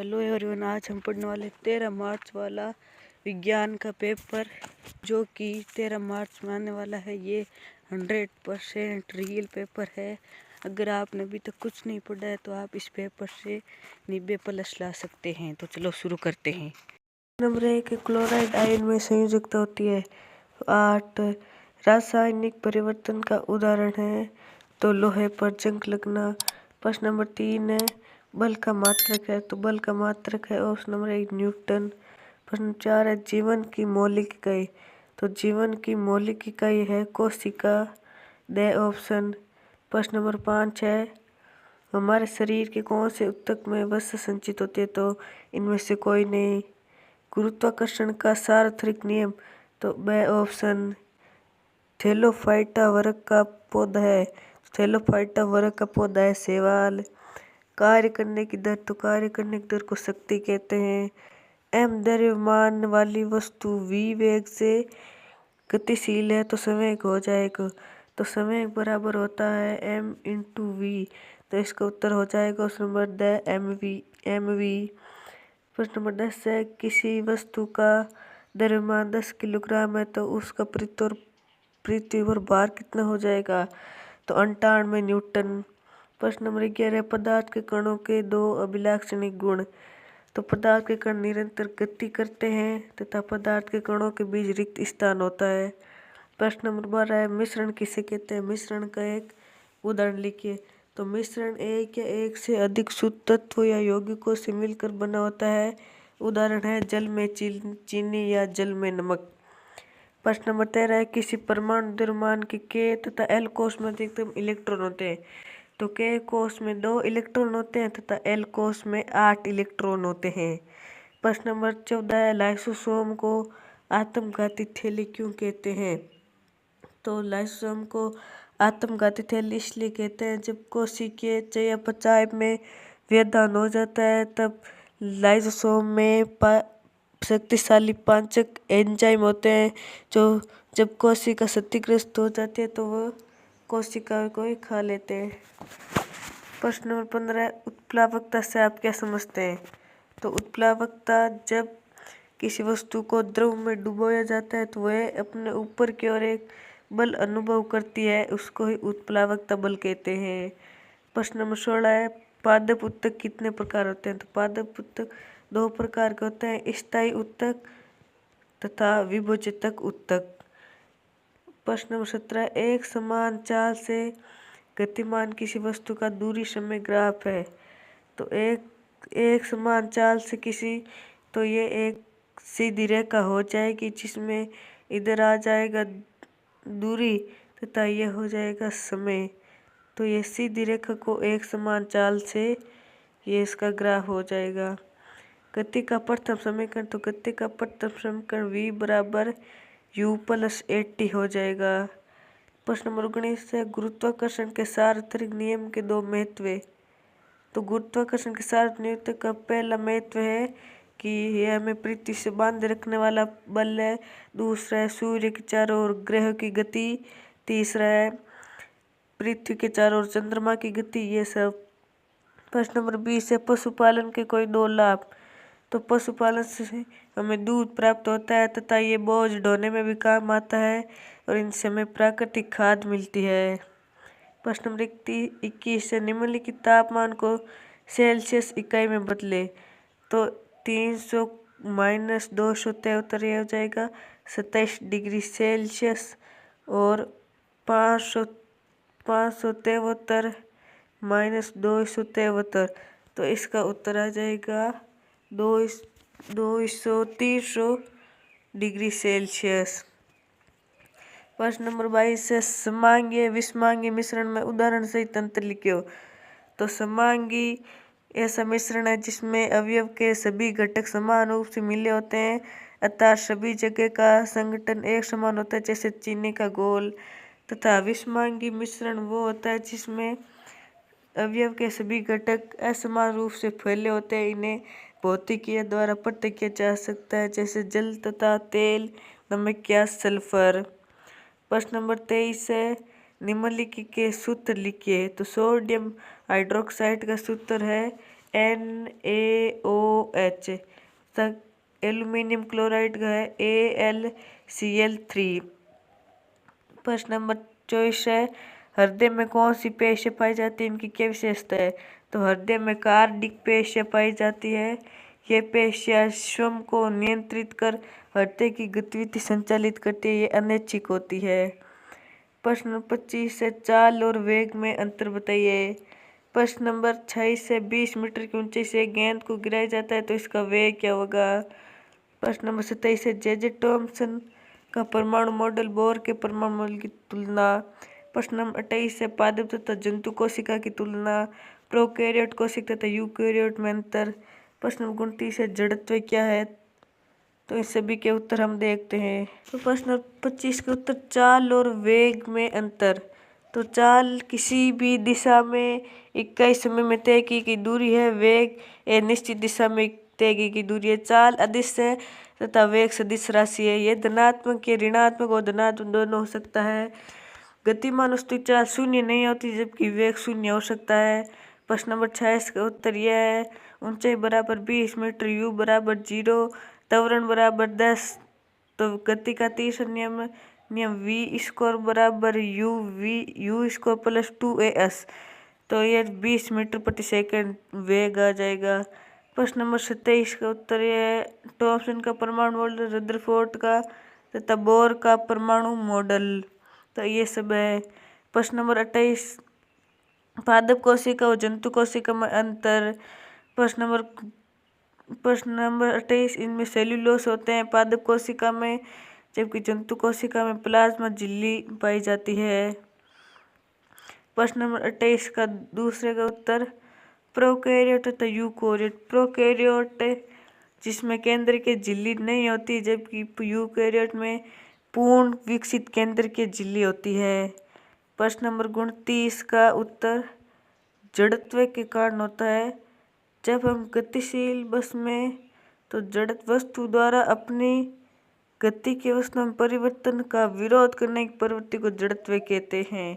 Hello everyone, आज हम पढ़ने वाले 13 मार्च वाला विज्ञान का पेपर, जो कि 13 मार्च में आने वाला है। ये 100% रियल पेपर है। अगर आपने अभी तक कुछ नहीं पढ़ा है तो आप इस पेपर से 90+ ला सकते हैं। तो चलो शुरू करते हैं। नंबर 1, क्लोराइड आयन में संयोजकता होती है। 8, रासायनिक परिवर्तन का उदाहरण है तो लोहे पर जंग लगना। प्रश्न नंबर 3 है, बल का मात्रक है तो बल का मात्रक है ऑप्शन नंबर 1 न्यूटन। प्रश्न 4 है, जीवन की मौलिक इकाई तो जीवन की मौलिक इकाई है कोशिका, द ऑप्शन। प्रश्न नंबर 5 है, हमारे शरीर के कौन से ऊतक में वसा संचित होती है तो इनमें से कोई नहीं। गुरुत्वाकर्षण का सार्वत्रिक नियम तो ब ऑप्शन। थैलोफाइटा वर्ग का पौधा है, थैलोफाइटा वर्ग का पौधा है शैवाल। कार्य करने की दर तो कार्य करने की दर को शक्ति कहते हैं। m द्रव्यमान वाली वस्तु v वेग से गतिशील है तो संवेग हो जाएगा, तो संवेग बराबर होता है m × v। तो इसका उत्तर हो जाएगा ऑप्शन नंबर द mv। प्रश्न नंबर 10 है, किसी वस्तु का द्रव्यमान 10 किलोग्राम है तो उसका पृथ्वी पर भार कितना हो जाएगा तो 98 न्यूटन। प्रश्न नंबर 11, पदार्थ के कणों के 2 अभिलाक्षणिक गुण तो पदार्थ के कण निरंतर गति करते हैं तथा पदार्थ के कणों के बीच रिक्त स्थान होता है। प्रश्न नंबर 12 है, मिश्रण किसे कहते हैं। मिश्रण का एक उदाहरण लिखिए तो मिश्रण एक या एक से अधिक शुद्ध तत्व या यौगिकों से मिलकर बना होता है। उदाहरण है जल में चीनी या जल में नमक। प्रश्न नंबर 13 है, किसी परमाणु द्रव्यमान के के तथा एल कोश में अधिकतम इलेक्ट्रॉन होते हैं तो के कोश में 2 इलेक्ट्रॉन होते हैं तथा एल कोश में 8 इलेक्ट्रॉन होते हैं। प्रश्न नंबर 14 है, लाइसोसोम को आत्मघाती थैली क्यों कहते हैं तो लाइसोसोम को आत्मघाती थैली इसलिए कहते हैं जब कोशिकीय चयापचय में व्यवधान हो जाता है तब लाइसोसोम में शक्तिशाली पाचक एंजाइम होते हैं जो जब कोशिका क्षतिग्रस्त हो जाती है तो वह कोशिका को ही खा लेते हैं। प्रश्न नंबर 15, उत्प्लावकता से आप क्या समझते हैं तो उत्प्लावकता जब किसी वस्तु को द्रव में डुबोया जाता है तो वह अपने ऊपर की ओर एक बल अनुभव करती है, उसको ही उत्प्लावकता बल कहते हैं। प्रश्न नंबर 16 है, पादप ऊतक कितने प्रकार होते हैं तो पादप ऊतक 2 प्रकार के होते हैं, स्थायी ऊतक तथा विभोजक ऊतक। प्रश्न नंबर 17, एक समान चाल से गतिमान किसी वस्तु का दूरी समय ग्राफ है तो एक समान चाल से किसी तो ये एक सीधी रेखा हो जाएगी जिसमें इधर आ जाएगा दूरी तथा यह हो जाएगा समय, तो ये सीधी रेखा को एक समान चाल से ये इसका ग्राफ हो जाएगा। गति का प्रथम समीकरण तो गति का प्रथम समीकरण v बराबर u + 80 हो जाएगा। प्रश्न नंबर 19 है, गुरुत्वाकर्षण के सार्वत्रिक नियम के 2 महत्व तो गुरुत्वाकर्षण के सार्वत्रिक नियम का पहला महत्व है कि यह हमें पृथ्वी से बांधे रखने वाला बल है। दूसरा है सूर्य के चारों ओर ग्रह की गति। तीसरा है पृथ्वी के चारों ओर चंद्रमा की गति। ये सब। प्रश्न नंबर 20 है, पशुपालन के कोई 2 लाभ तो पशुपालन से हमें दूध प्राप्त होता है तथा ये बोझ ढोने में भी काम आता है और इनसे हमें प्राकृतिक खाद मिलती है। प्रश्न नंबर 21 है, निम्नलिखित तापमान को सेल्सियस इकाई में बदले तो 300 - 273 यह हो जाएगा 27 डिग्री सेल्सियस और 573 - 273 तो इसका उत्तर आ जाएगा 230 डिग्री सेल्सियस। प्रश्न नंबर 22 है, समांगीय विषमांगीय मिश्रण में उदाहरण सहित तंत्र लिखियो तो समांगी ऐसा मिश्रण है जिसमें अवयव के सभी घटक समान रूप से मिले होते हैं अर्थात सभी जगह का संगठन एक समान होता है जैसे चीनी का घोल। तथा विषमांगी मिश्रण वो होता है जिसमें अवयव के सभी घटक असमान रूप से फैले होते हैं, इन्हें भौतिकी द्वारा पृथक किया जा सकता है जैसे जल तथा तेल, नमक या सल्फर। प्रश्न नंबर 23 है, निम्नलिखित के सूत्र लिखिए तो सोडियम हाइड्रोक्साइड का सूत्र है NaOH OH तक एल्यूमिनियम क्लोराइड का है AlCl3। प्रश्न नंबर 24 है हृदय में कौन सी पेशियां पाई जाती है, इनकी क्या विशेषता है। तो हृदय में कार्डिक पेशियां पाई जाती है। ये पेशियां स्वयं को नियंत्रित कर हृदय की गतिविधि संचालित करती है। ये अनैच्छिक होती है। प्रश्न नंबर 25 है चाल और वेग में अंतर बताइए। प्रश्न नंबर 26 से 20 मीटर की ऊंचाई से गेंद को गिराया जाता है तो इसका वेग क्या होगा। प्रश्न नंबर 27 है जे थॉमसन का परमाणु मॉडल बोर के परमाणु मॉडल की तुलना। प्रश्न नंबर 28 है पादप तथा जंतु कोशिका की तुलना। प्रोकैरियोट कोशिका तथा यूकैरियोट में अंतर। प्रश्न नंबर 29 है जड़त्व क्या है। तो इस सभी के उत्तर हम देखते हैं। तो प्रश्न नंबर 25 के उत्तर चाल और वेग में अंतर। तो चाल किसी भी दिशा में इकाई समय में तय की गई दूरी है। वेग एक निश्चित दिशा में तय की गई दूरी है। चाल अदिश है तथा वेग सदिश राशि है। ये धनात्मक या ऋणात्मक और धनात्मक दोनों हो सकता है। गतिमान वस्तु चाल शून्य नहीं होती जबकि वेग शून्य हो सकता है। प्रश्न नंबर 26 का उत्तर यह है ऊंचाई बराबर 20 मीटर, यू बराबर 0, त्वरण बराबर 10। तो गति का तीसरा नियम वी स्क्वायर बराबर यू स्क्वायर प्लस 2as। तो ये 20 मीटर प्रति सेकंड वेग आ जाएगा। प्रश्न नंबर 27 का उत्तर यह है थॉमसन का परमाणु मॉडल, रदरफोर्ड का तथा बोर का परमाणु मॉडल। तो ये सब है। प्रश्न नंबर 28 पादप कोशिका और जंतु कोशिका में अंतर। प्रश्न नंबर 28 इनमें सेल्यूलोस होते हैं पादप कोशिका में, जबकि जंतु कोशिका में प्लाज्मा झिल्ली पाई जाती है। प्रश्न नंबर 28 का दूसरे का उत्तर प्रोकैरियोट तथा यूकैरियोट। प्रोकैरियोट जिसमें केंद्र के झिल्ली नहीं होती जबकि यूकैरियोट में पूर्ण विकसित केंद्र की झिल्ली होती है। प्रश्न नंबर 29 का उत्तर जड़त्व के कारण होता है। जब हम गतिशील बस में तो जड़त्व वस्तु द्वारा अपनी गति की अवस्था में परिवर्तन का विरोध करने की प्रवृत्ति को जड़त्व कहते हैं।